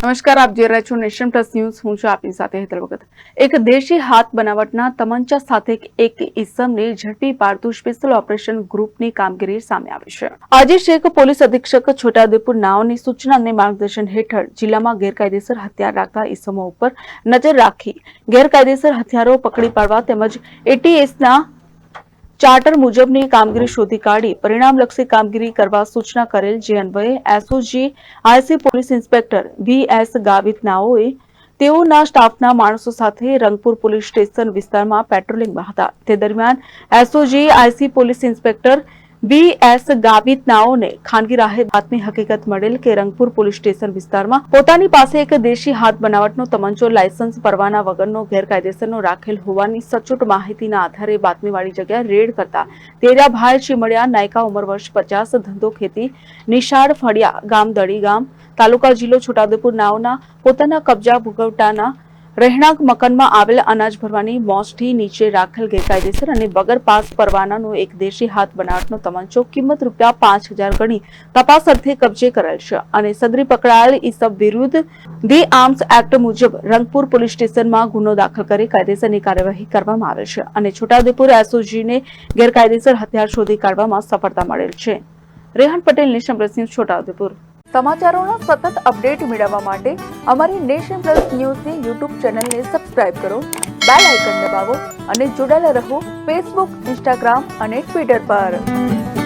નમસ્કાર, આપ જોઈ રહ્યા છો નેશન પ્લસ ન્યૂઝ. હું છું આપની સાથે હેતલ ભગત. એક દેશી હાથ બનાવટના તમંચા સાથે એક ઈસમને ઝડપી પાડતું સ્પેશિયલ ઓપરેશન ગ્રુપની કામગીરી સામે આવી છે. આજે શેખ પોલીસ અધિક્ષક છોટાઉદેપુર નાઓની સૂચના અને માર્ગદર્શન હેઠળ જિલ્લામાં ગેરકાયદેસર હથિયાર રાખતા ઈસમો ઉપર નજર રાખી ગેરકાયદેસર હથિયારો પકડી પાડવા તેમજ એટીએસના ચાર્ટર મુજબની કામગીરી શોધી કાઢી પરિણામલક્ષી કામગીરી કરવા સૂચના કરેલ. જે અન્વયે SOG IC police inspector VS Gavit નાઓએ તેઓના સ્ટાફના માણસો સાથે રંગપુર પોલીસ સ્ટેશન વિસ્તારમાં પેટ્રોલિંગમાં હતા. તે દરમિયાન SOG IC police inspector VS Gavit નાઓને ખાનગી રાહે બાતમી હકીકત મળેલ કે રંગપુર પોલીસ સ્ટેશન વિસ્તારમાં પોતાની પાસે એક દેશી હાથ બનાવટનો તમંચો લાયસન્સ પરવાના વગરનો ગેરકાયદેસરનો રાખેલ હોવાની સચોટ માહિતીના આધારે બાતમીવાળી જગ્યાએ રેડ કરતા તેરાભાઈ ચીમડિયા, નાયકા, ઉંમર વર્ષ 50, ધંધો ખેતી, નિશાળ, ફળિયા ગામ, દડી ગામ, તાલુકા જિલ્લો છોટાઉદેપુર નાઓના પોતાના કબજા ભોગવટાના રહેણાંક મકાનમાં આવેલ અનાજ ભરવાની મોસ્ટથી નીચે રાખેલ ગેરકાયદેસર અને વગર પાસ પરવાનાનો એક દેશી હાથ બનાવટનો તમંચો કિંમત ₹5000 ગણી તપાસ અર્થે કબજે કરેલ છે અને સદરી પકડાયેલ ઈસમ વિરુદ્ધ ધી આર્મ્સ એક્ટ મુજબ રંગપુર પોલીસ સ્ટેશનમાં ગુનો દાખલ કરી કાયદેસરની કાર્યવાહી કરવામાં આવેલ છે અને છોટાઉદેપુર એસઓજીને ગેરકાયદેસર હથિયાર શોધી કાઢવામાં સફળતા મળેલ છે. Rehan Patel, nation plus news, Chhota Udepur. સમાચારોના સતત અપડેટ મેળવવા માટે અમારી નેશન પ્લસ ન્યૂઝની યુટ્યુબ ચેનલને સબસ્ક્રાઇબ કરો, બેલ આઇકન દબાવો અને જોડાયેલા રહો ફેસબુક, ઇન્સ્ટાગ્રામ અને ટ્વિટર પર.